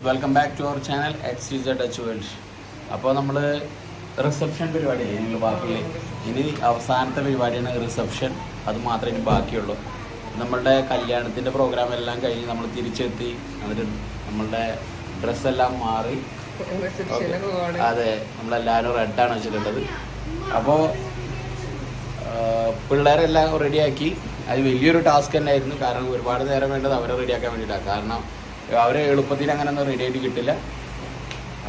Welcome back to our channel XYZ touch world. അപ്പോൾ നമ്മൾ reception പരിപാടിയായി ഞങ്ങൾ ബാക്കിയുള്ള ഇനി അവസാനത്തെ പരിപാടിയാണ് റിസപ്ഷൻ. അത് മാത്രമേ ഇനി ബാക്കിയുള്ളൂ. നമ്മളുടെ കല്യാണത്തിൻ്റെ പ്രോഗ്രാം എല്ലാം കഴിഞ്ഞ് നമ്മൾ തിരിച്ചെത്തി. എന്നിട്ട് നമ്മളുടെ ഡ്രസ്സെല്ലാം മാറി. അതെ, നമ്മളെല്ലാവരും റെഡാണ് വെച്ചിട്ടുള്ളത്. അപ്പോൾ പിള്ളേരെല്ലാം റെഡിയാക്കി. അത് വലിയൊരു ടാസ്ക് തന്നെ ആയിരുന്നു. കാരണം ഒരുപാട് നേരം വേണ്ടത് അവരെ റെഡിയാക്കാൻ വേണ്ടിയിട്ടാണ്. കാരണം അവരെ എളുപ്പത്തിൽ അങ്ങനെ ഒന്നും റെഡി ആയിട്ട് കിട്ടില്ല.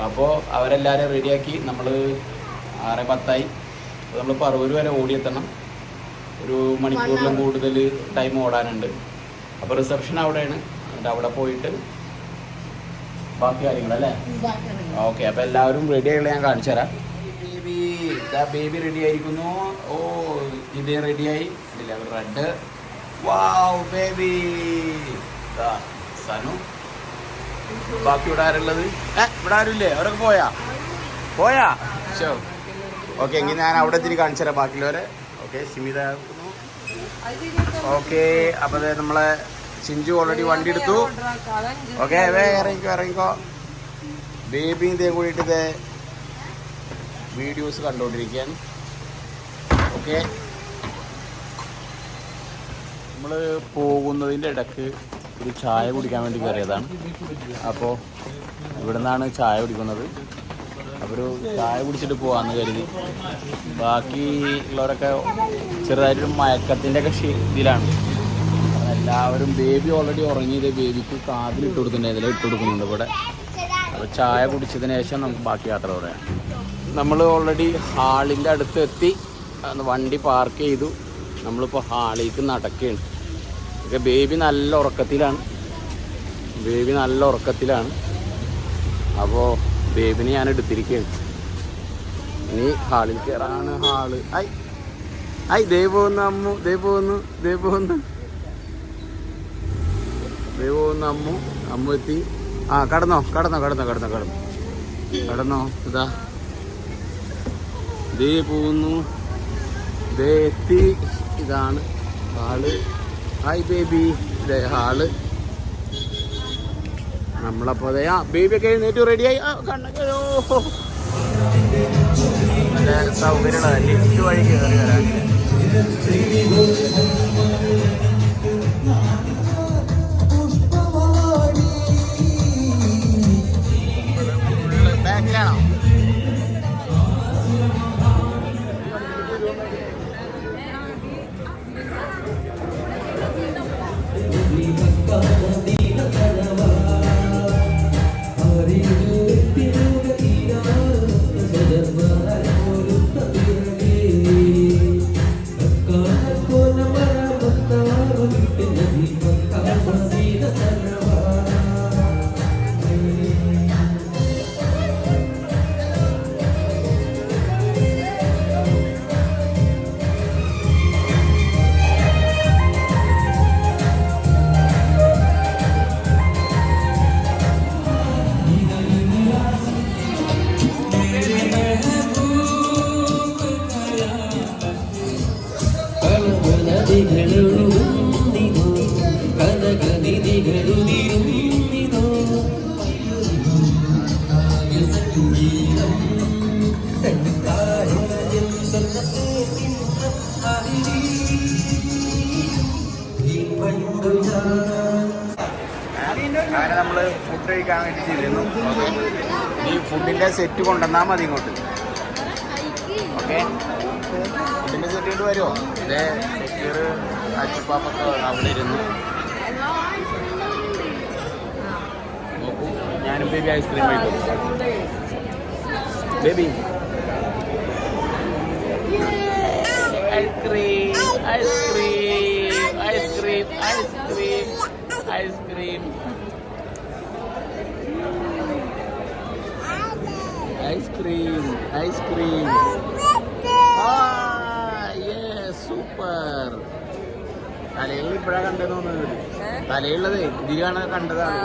അപ്പോൾ അവരെല്ലാവരും റെഡിയാക്കി. നമ്മൾ 6:10 നമ്മളിപ്പോൾ 60 വരെ ഓടിയെത്തണം. ഒരു മണിക്കൂറിലും കൂടുതൽ ടൈം ഓടാനുണ്ട്. അപ്പോൾ റിസപ്ഷൻ അവിടെയാണ്. എന്നിട്ട് അവിടെ പോയിട്ട് ബാക്കി കാര്യങ്ങളല്ലേ. ഓക്കെ, അപ്പോൾ എല്ലാവരും റെഡി ആയുള്ള ഞാൻ കാണിച്ചു തരാം. ബേബി റെഡി ആയിരിക്കുന്നു. ഓ, ഇതേ റെഡിയായി. ഇല്ല, റെഡ്. വാവ് ബേബി. സനു. ബാക്കി ഇവിടെ ആരുള്ളത്? ഇവിടെ ആരുമില്ലേ? അവരൊക്കെ പോയാ ഷോ. ഓക്കെ, എങ്കിൽ ഞാൻ അവിടെ എത്തിരി കാണിച്ചു തരാം ബാക്കിയുള്ളവരെ. ഓക്കെ, സ്മിത. ഓക്കെ, അപ്പോൾ നമ്മളെ ചിഞ്ചു ഓൾറെഡി വണ്ടി എടുത്തു. ഓക്കെ, ഇറങ്ങിക്കോ. ബേബി ഇതേ കൂടിയിട്ട് ഇതേ വീഡിയോസ് കണ്ടുകൊണ്ടിരിക്കുകയാണ്. ഓക്കെ, നമ്മൾ പോകുന്നതിൻ്റെ ഇടയ്ക്ക് ഒരു ചായ കുടിക്കാൻ വേണ്ടി കയറിയതാണ്. അപ്പോൾ ഇവിടെ നിന്നാണ് ചായ കുടിക്കുന്നത്. അപ്പോൾ ഒരു ചായ കുടിച്ചിട്ട് പോകാമെന്ന് കരുതി. ബാക്കി ഉള്ളവരൊക്കെ ചെറുതായിട്ടൊരു മയക്കത്തിൻ്റെ ഒക്കെ ഇതിലാണ്. എല്ലാവരും ബേബി ഓൾറെഡി ഉറങ്ങിയത്. ബേബിക്ക് കാതിലിട്ട് കൊടുത്തിട്ടുണ്ടായിരുന്നില്ല, ഇട്ട് കൊടുക്കുന്നുണ്ട് ഇവിടെ. അപ്പോൾ ചായ കുടിച്ചതിന് ശേഷം നമുക്ക് ബാക്കി യാത്ര പറയാം. നമ്മൾ ഓൾറെഡി ഹാളിൻ്റെ അടുത്ത് എത്തി. വണ്ടി പാർക്ക് ചെയ്തു. നമ്മളിപ്പോൾ ഹാളിലേക്ക് നടക്കുകയാണ്. ബേബി നല്ല ഉറക്കത്തിലാണ്. അപ്പോൾ ബേബിനെ ഞാൻ എടുത്തിരിക്കുകയാണ്. ഇനി ഹാളിൽ കയറാണ്. ഹാള് ദേ പോകുന്നു അമ്മു എത്തി. കടന്നോ. ഇതാ ദേ പോകുന്നു. ദേ എത്തി. ഇതാണ് ഹാള്. Hi baby. ഇതേ ഹാള്. നമ്മളപ്പോൾ അതെ ബേബിയൊക്കെ എഴുന്നേറ്റ് റെഡിയായി. കണ്ണോ നല്ല സൗകര്യമുള്ള ലിഫ്റ്റ് വഴി കയറി വരാൻ. ബാക്കിലാണോ? അങ്ങനെ നമ്മൾ ഫുഡ് കഴിക്കാൻ വേണ്ടി ചെയ്തിരുന്നു. ഈ ഫുഡിൻ്റെ സെറ്റ് കൊണ്ടുവന്നാൽ മതി ഇങ്ങോട്ട്. ഓക്കെ, ഫുഡിൻ്റെ സെറ്റ് കൊണ്ട് വരുമോ? ഇതേ സെക്യൂർ അച്ചുപ്പാപ്പൊക്കെ അവിടെ ഇരുന്നു. നോക്കൂ, ഞാനും ബേബി ഐസ്ക്രീം കഴിക്കും. Baby ice cream. സൂപ്പർ. തലയിൽ ഇപ്പോഴാണ് കണ്ടതെന്ന് തോന്നുന്നത്. തലയുള്ളത് ഇതിലാണ് കണ്ടതാണ്.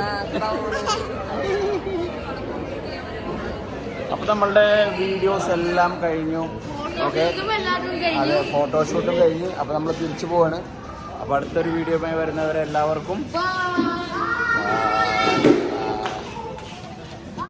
അപ്പോൾ നമ്മളുടെ വീഡിയോസ് എല്ലാം കഴിഞ്ഞു. ഓക്കെ, അതെ, ഫോട്ടോഷൂട്ടും കഴിഞ്ഞ്. അപ്പോൾ നമ്മൾ തിരിച്ചു പോവാണ്. അപ്പോൾ അടുത്തൊരു വീഡിയോയുമായി വരുന്നവരെ എല്ലാവർക്കും